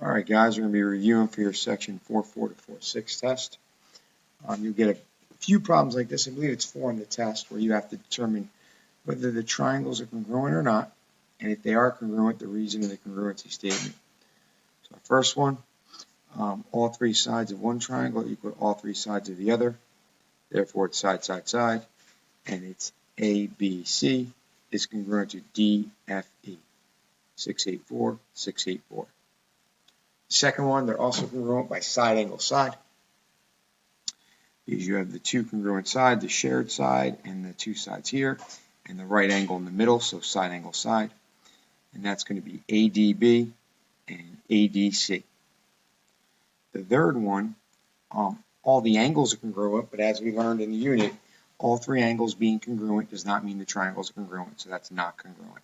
Alright guys, we're going to be reviewing for your section 4.4 to 4.6 test. You'll get a few problems like this. I believe it's 4 on the test where you have to determine whether the triangles are congruent or not, and if they are congruent, the reason of the congruency statement. So the first one, all three sides of one triangle equal all three sides of the other. Therefore it's side, side, side, and it's ABC is congruent to DFE. 684, 684. Second one, they're also congruent by side angle side. Because you have the two congruent sides, the shared side, and the two sides here, and the right angle in the middle, so side angle side. And that's going to be ADB and ADC. The third one, all the angles are congruent, but as we learned in the unit, all three angles being congruent does not mean the triangles are congruent, so that's not congruent.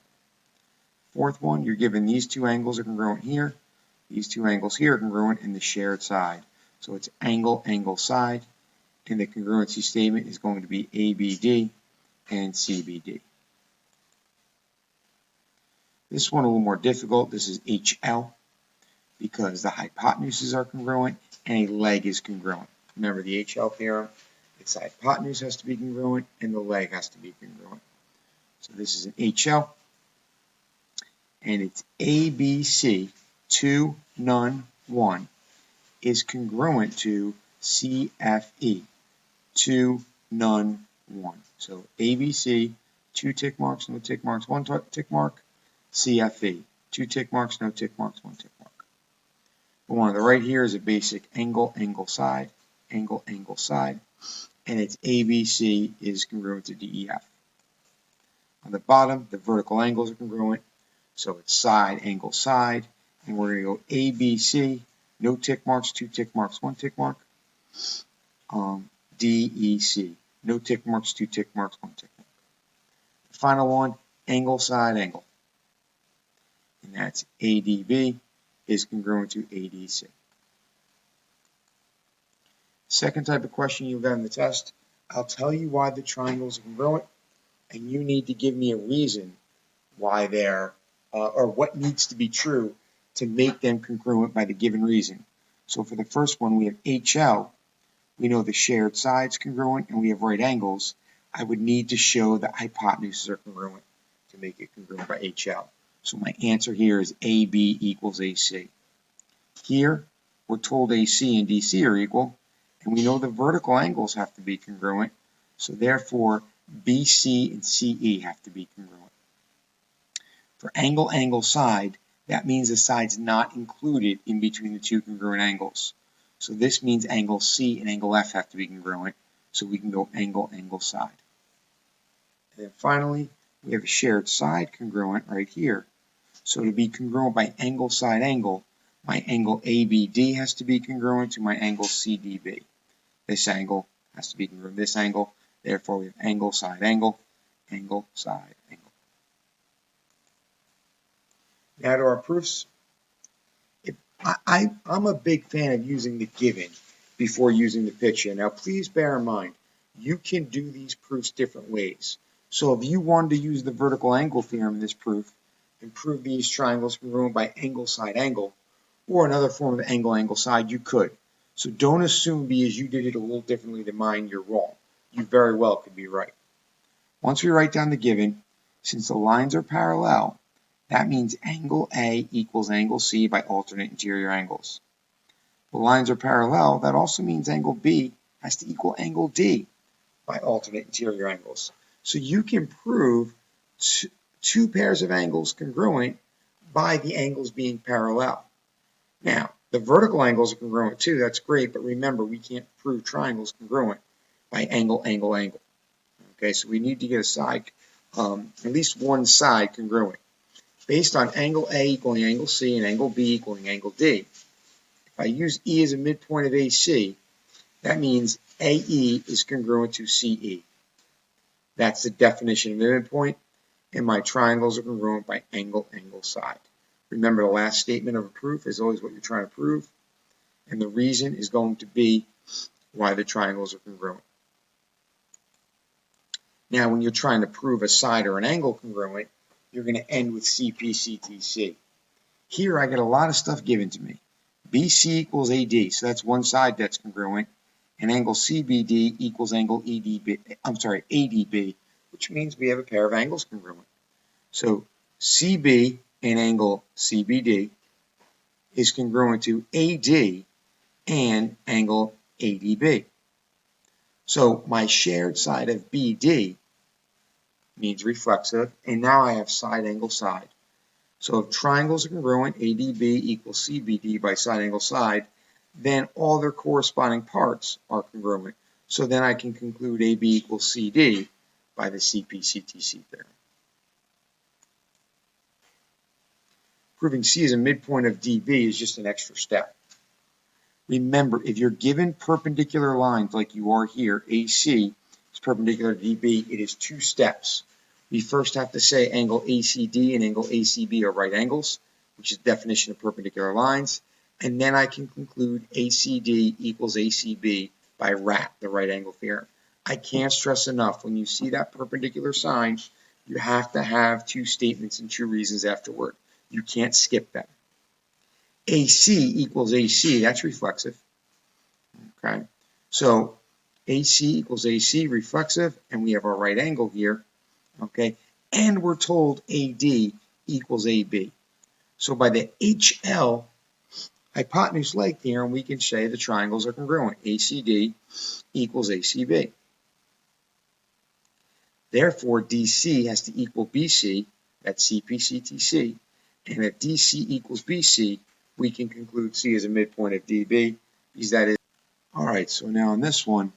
Fourth one, you're given these two angles are congruent here. These two angles here are congruent in the shared side. So it's angle, angle, side. And the congruency statement is going to be ABD and CBD. This one a little more difficult. This is HL because the hypotenuses are congruent and a leg is congruent. Remember the HL theorem? Its hypotenuse has to be congruent and the leg has to be congruent. So this is an HL. And it's ABC 2, none, 1 is congruent to CFE 2, none, 1. So ABC, 2 tick marks, no tick marks, 1 tick mark. CFE, 2 tick marks, no tick marks, 1 tick mark. The one on the right here is a basic angle, angle, side, angle, angle, side. And its ABC is congruent to DEF. On the bottom, the vertical angles are congruent. So it's side, angle, side. And we're going to go ABC, no tick marks, 2 tick marks, 1 tick mark. DEC, no tick marks, 2 tick marks, 1 tick mark. The final one, angle, side, angle. And that's ADB is congruent to ADC. Second type of question you've got in the test, I'll tell you why the triangles are congruent, and you need to give me a reason why they're, or what needs to be true to make them congruent by the given reason. So for the first one, we have HL. We know the shared sides congruent, and we have right angles. I would need to show that hypotenuses are congruent to make it congruent by HL. So my answer here is AB equals AC. Here, we're told AC and DC are equal, and we know the vertical angles have to be congruent. So therefore, BC and CE have to be congruent. For angle, angle, side, that means the side's not included in between the two congruent angles. So this means angle C and angle F have to be congruent. So we can go angle, angle, side. And then finally, we have a shared side congruent right here. So to be congruent by angle, side, angle, my angle ABD has to be congruent to my angle CDB. This angle has to be congruent to this angle. Therefore, we have angle, side, angle, angle, side, angle. Now to our proofs. I'm a big fan of using the given before using the picture. Now please bear in mind, you can do these proofs different ways. So if you wanted to use the vertical angle theorem in this proof and prove these triangles congruent by angle, side, angle, or another form of angle, angle, side, you could. So don't assume because you did it a little differently than mine, you're wrong. You very well could be right. Once we write down the given, since the lines are parallel, that means angle A equals angle C by alternate interior angles. The lines are parallel. That also means angle B has to equal angle D by alternate interior angles. So you can prove two pairs of angles congruent by the angles being parallel. Now, the vertical angles are congruent too. That's great, but remember, we can't prove triangles congruent by angle, angle, angle. Okay, so we need to get a side, at least one side congruent. Based on angle A equaling angle C and angle B equaling angle D. If I use E as a midpoint of AC, that means AE is congruent to CE. That's the definition of the midpoint, and my triangles are congruent by angle, angle, side. Remember, the last statement of a proof is always what you're trying to prove, and the reason is going to be why the triangles are congruent. Now, when you're trying to prove a side or an angle congruent, you're going to end with CP, CTC. Here I get a lot of stuff given to me. BC equals AD, so that's one side that's congruent, and angle CBD equals angle ADB, which means we have a pair of angles congruent. So CB and angle CBD is congruent to AD and angle ADB. So my shared side of BD means reflexive, and now I have side angle side. So if triangles are congruent, ADB equals CBD by side angle side, then all their corresponding parts are congruent. So then I can conclude AB equals CD by the CP-CTC theorem. Proving C is a midpoint of DB is just an extra step. Remember, if you're given perpendicular lines like you are here, AC is perpendicular to DB, it is two steps. We first have to say angle ACD and angle ACB are right angles, which is the definition of perpendicular lines. And then I can conclude ACD equals ACB by RAT, the right angle theorem. I can't stress enough, when you see that perpendicular sign, you have to have two statements and two reasons afterward. You can't skip them. AC equals AC, that's reflexive. Okay, so AC equals AC, reflexive, and we have our right angle here. Okay, and we're told AD equals AB. So by the HL hypotenuse leg theorem, we can say the triangles are congruent. ACD equals ACB. Therefore, DC has to equal BC, that's CP-CTC, and if DC equals BC, we can conclude C is a midpoint of DB, because that is. All right, so now on this one,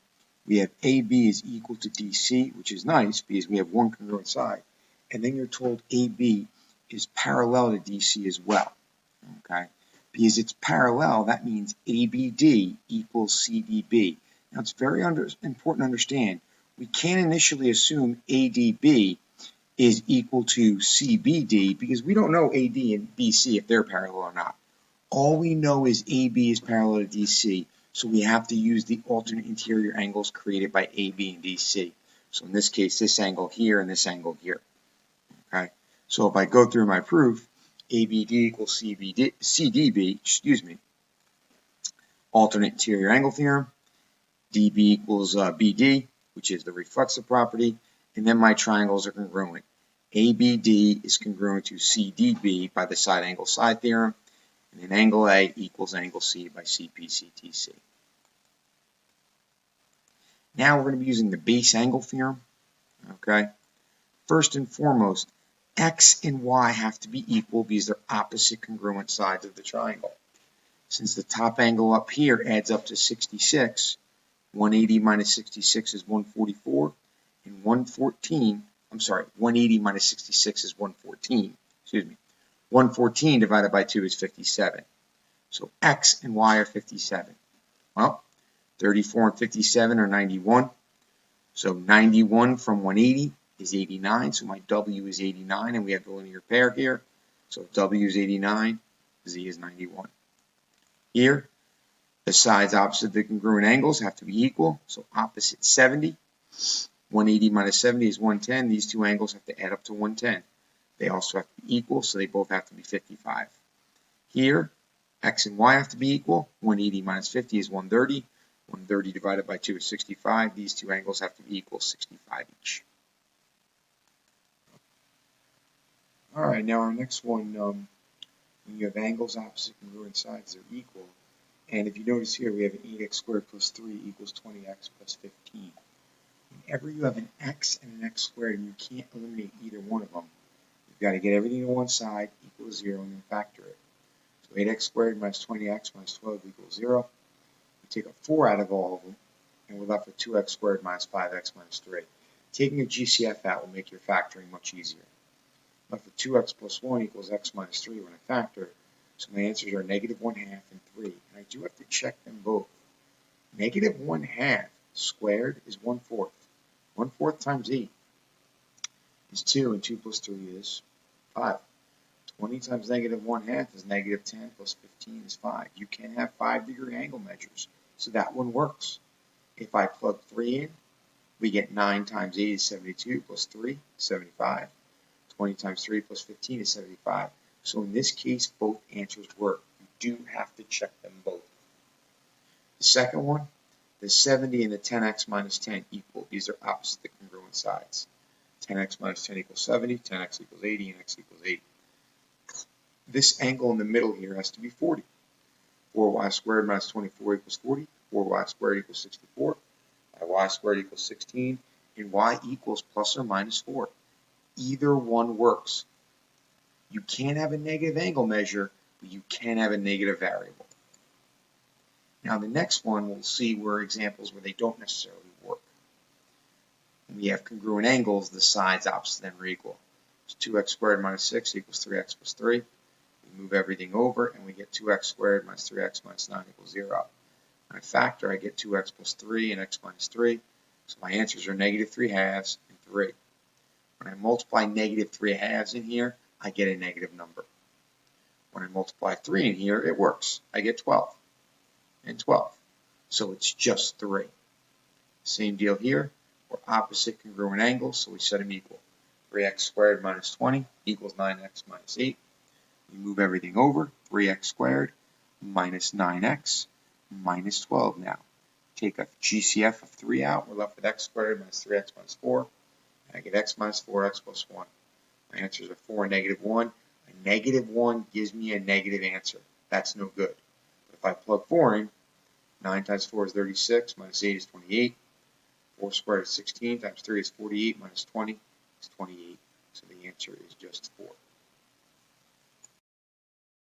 we have AB is equal to DC, which is nice because we have one congruent side. And then you're told AB is parallel to DC as well, okay? Because it's parallel, that means ABD equals CDB. Now, it's very important to understand, we can't initially assume ADB is equal to CBD because we don't know AD and BC if they're parallel or not. All we know is AB is parallel to DC. So we have to use the alternate interior angles created by AB and DC. So in this case, this angle here and this angle here. Okay. So if I go through my proof, ABD equals CDB, alternate interior angle theorem, DB equals BD, which is the reflexive property, and then my triangles are congruent. ABD is congruent to CDB by the side angle side theorem, and then angle A equals angle C by CP-CTC. Now we're going to be using the base angle theorem. Okay. First and foremost, X and Y have to be equal because they're opposite congruent sides of the triangle. Since the top angle up here adds up to 66, 180 minus 66 is 144, and 180 minus 66 is 114. 114 divided by 2 is 57. So X and Y are 57. Well, 34 and 57 are 91. So 91 from 180 is 89. So my W is 89, and we have the linear pair here. So W is 89, Z is 91. Here, the sides opposite the congruent angles have to be equal. So opposite 70. 180 minus 70 is 110. These two angles have to add up to 110. They also have to be equal, so they both have to be 55. Here, X and Y have to be equal. 180 minus 50 is 130. 130 divided by 2 is 65. These two angles have to be equal, 65 each. All right, now our next one, when you have angles opposite congruent sides, they're equal. And if you notice here, we have an 8x squared plus 3 equals 20x plus 15. Whenever you have an x and an x squared and you can't eliminate either one of them, you've got to get everything to one side, equal to 0, and then factor it. So 8x squared minus 20x minus 12 equals 0. We take a 4 out of all of them, and we're left with 2x squared minus 5x minus 3. Taking a GCF out will make your factoring much easier. Left with 2x plus 1 equals x minus 3 when I factor. So my answers are negative 1/2 and 3. And I do have to check them both. Negative 1/2 squared is 1/4. 1/4 times 8 is 2, and 2 plus 3 is 5. 20 times negative 1/2 is negative 10, plus 15 is 5. You can have 5-degree angle measures, so that one works. If I plug 3 in, we get 9 times 8 is 72, plus 3 is 75. 20 times 3 plus 15 is 75. So in this case, both answers work. You do have to check them The second one, the 70 and the 10x minus 10 equal. These are opposite the congruent sides. 10x minus 10 equals 70, 10x equals 80, and x equals 8. This angle in the middle here has to be 40. 4y squared minus 24 equals 40. 4y squared equals 64. Y squared equals 16. And y equals plus or minus 4. Either one works. You can't have a negative angle measure, but you can have a negative variable. Now the next one we'll see were examples where they don't necessarily work. When we have congruent angles, the sides opposite them are equal. So 2x squared minus 6 equals 3x plus 3. We move everything over and we get 2x squared minus 3x minus 9 equals 0. When I factor, I get 2x plus 3 and x minus 3. So my answers are negative 3 halves and 3. When I multiply negative 3 halves in here, I get a negative number. When I multiply 3 in here, it works. I get 12 and 12. So it's just 3. Same deal here. We're opposite congruent angles, so we set them equal. 3x squared minus 20 equals 9x minus 8. We move everything over. 3x squared minus 9x minus 12 now. Take a GCF of 3 out. We're left with x squared minus 3x minus 4. And I get x minus 4x plus 1. My answers are 4 and negative 1. A negative 1 gives me a negative answer. That's no good. But if I plug 4 in, 9 times 4 is 36, minus 8 is 28. 4 squared is 16, times 3 is 48, minus 20 is 28. So the answer is just 4.